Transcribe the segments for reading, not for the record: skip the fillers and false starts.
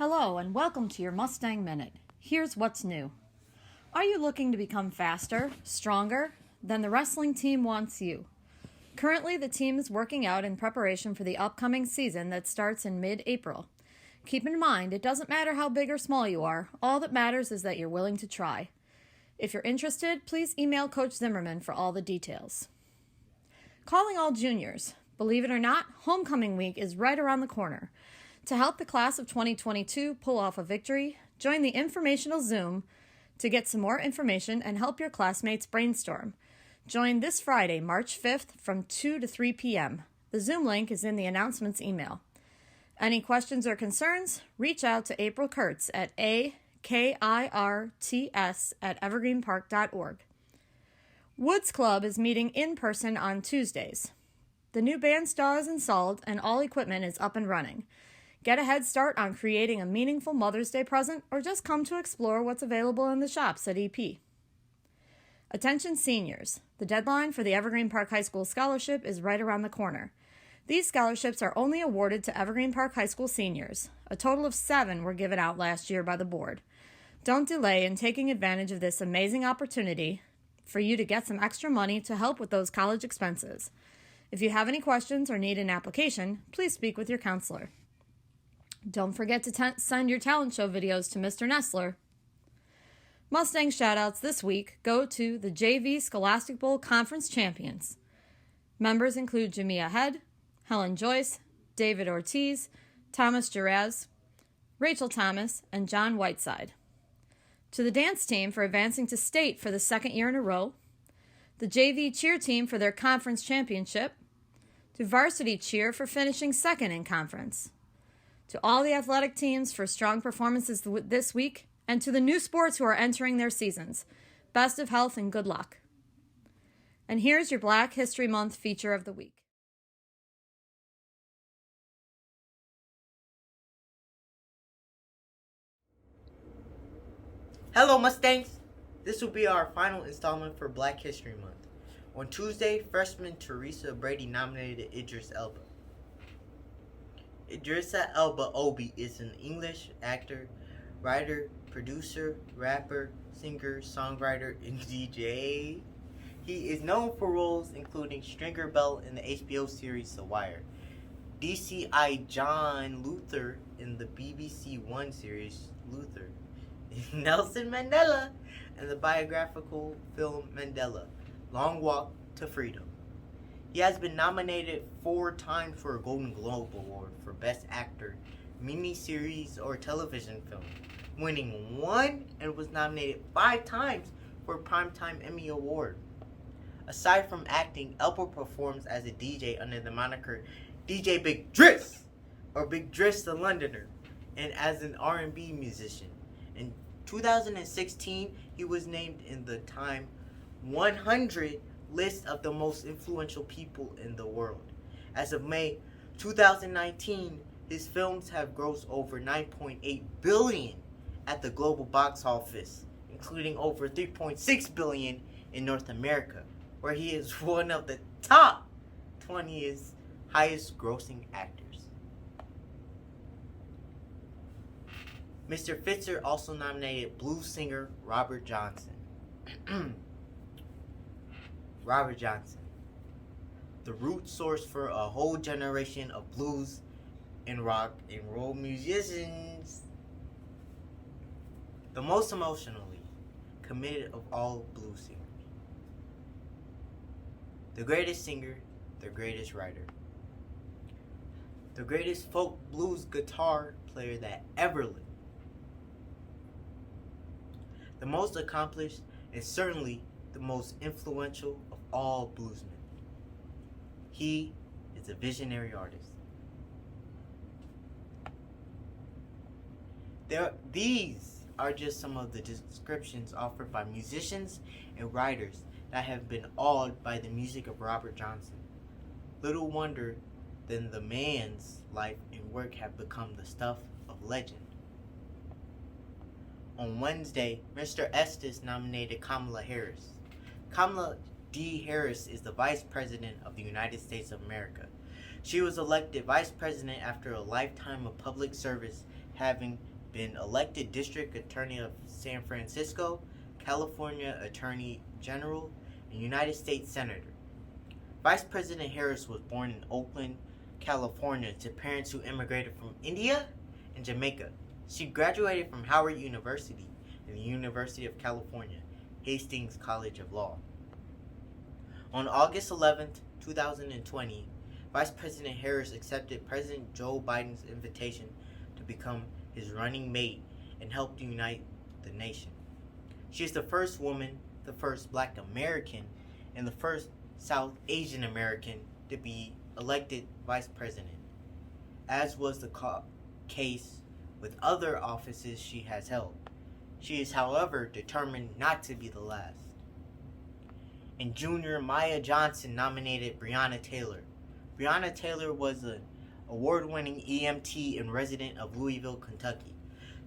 Hello and welcome to your Mustang Minute. Here's what's new. Are you looking to become faster, stronger? Then the wrestling team wants you. Currently, the team is working out in preparation for the upcoming season that starts in mid-April. Keep in mind, it doesn't matter how big or small you are. All that matters is that you're willing to try. If you're interested, please email Coach Zimmerman for all the details. Calling all juniors. Believe it or not, homecoming week is right around the corner. To help the class of 2022 pull off a victory, join the informational Zoom to get some more information and help your classmates brainstorm. Join this Friday, March 5th from 2 to 3 p.m. The Zoom link is in the announcements email. Any questions or concerns? Reach out to April Kurtz at akirts@evergreenpark.org. Woods Club is meeting in person on Tuesdays. The new bandstand is installed and all equipment is up and running. Get a head start on creating a meaningful Mother's Day present or just come to explore what's available in the shops at EP. Attention seniors. The deadline for the Evergreen Park High School Scholarship is right around the corner. These scholarships are only awarded to Evergreen Park High School seniors. A total of 7 were given out last year by the board. Don't delay in taking advantage of this amazing opportunity for you to get some extra money to help with those college expenses. If you have any questions or need an application, please speak with your counselor. Don't forget to send your talent show videos to Mr. Nestler. Mustang shoutouts this week go to the JV Scholastic Bowl Conference champions. Members include Jamia Head, Helen Joyce, David Ortiz, Thomas Giraz, Rachel Thomas, and John Whiteside. To the dance team for advancing to state for the second year in a row, the JV cheer team for their conference championship, to varsity cheer for finishing second in conference, to all the athletic teams for strong performances this week, and to the new sports who are entering their seasons. Best of health and good luck. And here's your Black History Month feature of the week. Hello Mustangs! This will be our final installment for Black History Month. On Tuesday, freshman Teresa Brady nominated Idris Elba. Idrissa Elba Obi is an English actor, writer, producer, rapper, singer, songwriter, and DJ. He is known for roles including Stringer Bell in the HBO series The Wire, DCI John Luther in the BBC One series Luther, Nelson Mandela in the biographical film Mandela, Long Walk to Freedom. He has been nominated 4 times for a Golden Globe Award for Best Actor, Miniseries, or Television Film, winning 1 and was nominated 5 times for a Primetime Emmy Award. Aside from acting, Elba performs as a DJ under the moniker DJ Big Driss, or Big Driss the Londoner, and as an R&B musician. In 2016, he was named in the Time 100 list of the most influential people in the world. As of May 2019, his films have grossed over $9.8 billion at the global box office, including over $3.6 billion in North America, where he is one of the top 20 highest grossing actors. Mr. Fitzer also nominated blues singer Robert Johnson. Robert Johnson, the root source for a whole generation of blues and rock and roll musicians. The most emotionally committed of all blues singers. The greatest singer, the greatest writer. The greatest folk blues guitar player that ever lived. The most accomplished and certainly the most influential of all bluesmen. He is a visionary artist. These are just some of the descriptions offered by musicians and writers that have been awed by the music of Robert Johnson. Little wonder then the man's life and work have become the stuff of legend. On Wednesday, Mr. Estes nominated Kamala Harris. Kamala D. Harris is the Vice President of the United States of America. She was elected Vice President after a lifetime of public service, having been elected District Attorney of San Francisco, California Attorney General, and United States Senator. Vice President Harris was born in Oakland, California, to parents who immigrated from India and Jamaica. She graduated from Howard University and the University of California, Hastings College of Law. On August 11, 2020, Vice President Harris accepted President Joe Biden's invitation to become his running mate and help unite the nation. She is the first woman, the first Black American, and the first South Asian American to be elected vice president, as was the case with other offices she has held. She is, however, determined not to be the last. In Junior, Maya Johnson nominated Breonna Taylor. Breonna Taylor was an award-winning EMT and resident of Louisville, Kentucky.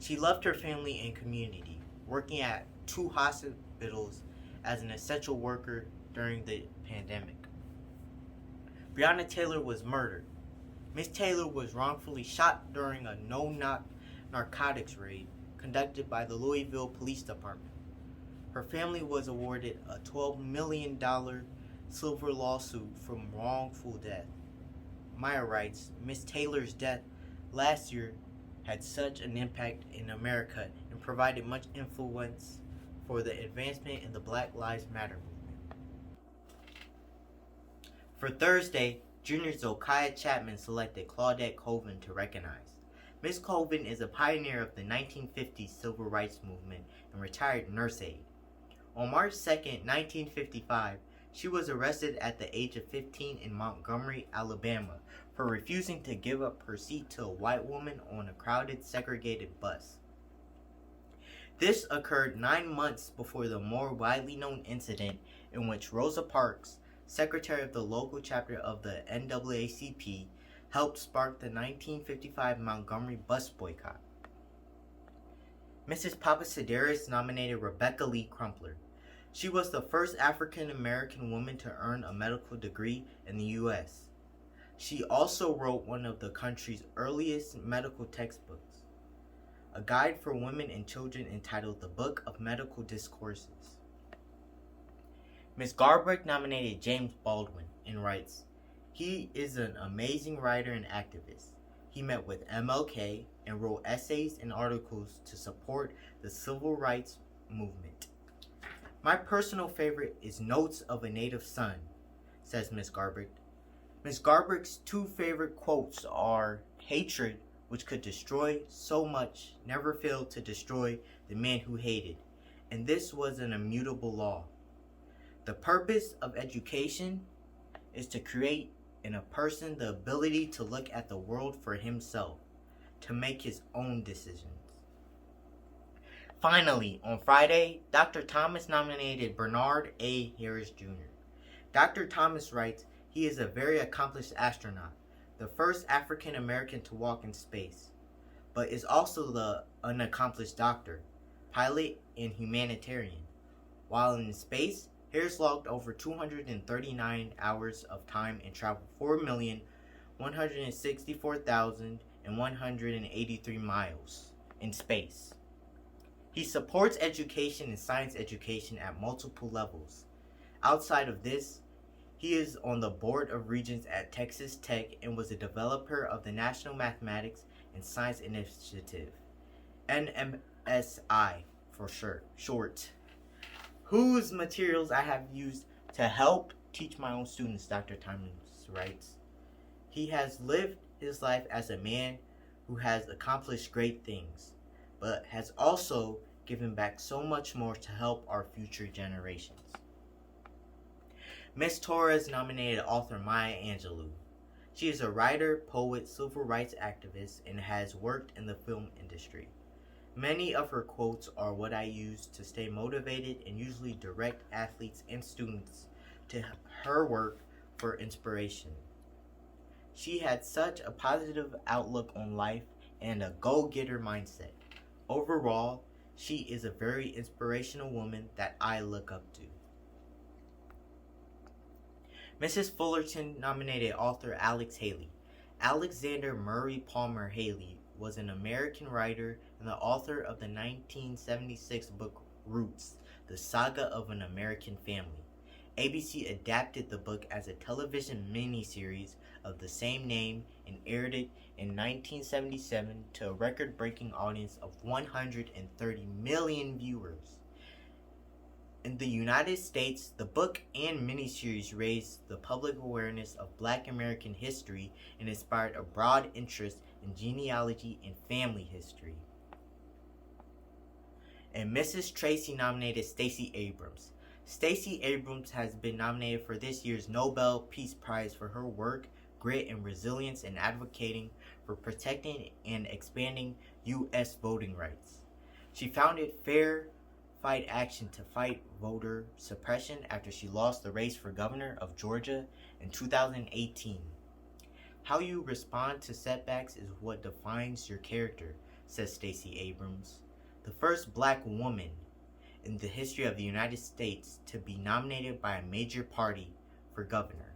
She loved her family and community, working at 2 hospitals as an essential worker during the pandemic. Breonna Taylor was murdered. Miss Taylor was wrongfully shot during a no-knock narcotics raid conducted by the Louisville Police Department. Her family was awarded a $12 million civil lawsuit from wrongful death. Maya writes, Miss Taylor's death last year had such an impact in America and provided much influence for the advancement in the Black Lives Matter movement. For Thursday, Junior Zokiah Chapman selected Claudette Colvin to recognize. Miss Colvin is a pioneer of the 1950s civil rights movement and retired nurse aide. On March 2, 1955, she was arrested at the age of 15 in Montgomery, Alabama, for refusing to give up her seat to a white woman on a crowded, segregated bus. This occurred 9 months before the more widely known incident in which Rosa Parks, secretary of the local chapter of the NAACP, helped spark the 1955 Montgomery bus boycott. Mrs. Papasideris nominated Rebecca Lee Crumpler. She was the first African American woman to earn a medical degree in the U.S. She also wrote one of the country's earliest medical textbooks, a guide for women and children entitled The Book of Medical Discourses. Ms. Garbrick nominated James Baldwin and writes, he is an amazing writer and activist. He met with MLK and wrote essays and articles to support the civil rights movement. My personal favorite is Notes of a Native Son, says Ms. Garbrick. Ms. Garbrick's 2 favorite quotes are, hatred, which could destroy so much, never failed to destroy the man who hated, and this was an immutable law. The purpose of education is to create in a person the ability to look at the world for himself, to make his own decisions. Finally, on Friday, Dr. Thomas nominated Bernard A. Harris Jr. Dr. Thomas writes, he is a very accomplished astronaut, the first African American to walk in space, but is also the unaccomplished doctor, pilot, and humanitarian. While in space, Harris logged over 239 hours of time and traveled 4,164,183 miles in space. He supports education and science education at multiple levels. Outside of this, he is on the Board of Regents at Texas Tech and was a developer of the National Mathematics and Science Initiative, NMSI for short, whose materials I have used to help teach my own students, Dr. Thomas writes. He has lived his life as a man who has accomplished great things, but has also given back so much more to help our future generations. Ms. Torres nominated author Maya Angelou. She is a writer, poet, civil rights activist, and has worked in the film industry. Many of her quotes are what I use to stay motivated and usually direct athletes and students to her work for inspiration. She had such a positive outlook on life and a go-getter mindset. Overall, she is a very inspirational woman that I look up to. Mrs. Fullerton nominated author Alex Haley. Alexander Murray Palmer Haley was an American writer and the author of the 1976 book Roots, The Saga of an American Family. ABC adapted the book as a television miniseries of the same name and aired it in 1977 to a record-breaking audience of 130 million viewers. In the United States, the book and miniseries raised the public awareness of Black American history and inspired a broad interest in genealogy and family history. And Mrs. Tracy nominated Stacey Abrams. Stacey Abrams has been nominated for this year's Nobel Peace Prize for her work, grit, and resilience in advocating for protecting and expanding U.S. voting rights. She founded Fair Fight Action to fight voter suppression after she lost the race for governor of Georgia in 2018. How you respond to setbacks is what defines your character, says Stacey Abrams, the first Black woman in the history of the United States to be nominated by a major party for governor.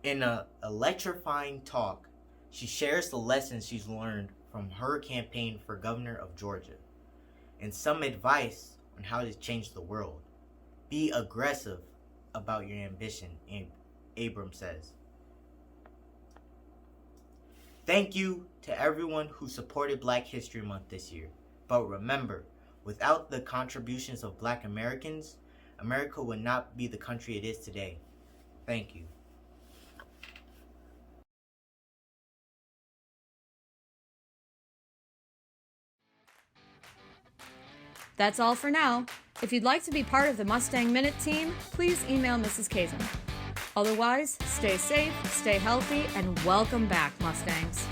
In an electrifying talk, she shares the lessons she's learned from her campaign for governor of Georgia and some advice on how to change the world. Be aggressive about your ambition, Abrams says. Thank you to everyone who supported Black History Month this year. But remember, without the contributions of Black Americans, America would not be the country it is today. Thank you. That's all for now. If you'd like to be part of the Mustang Minute team, please email Mrs. Kazin. Otherwise, stay safe, stay healthy, and welcome back, Mustangs.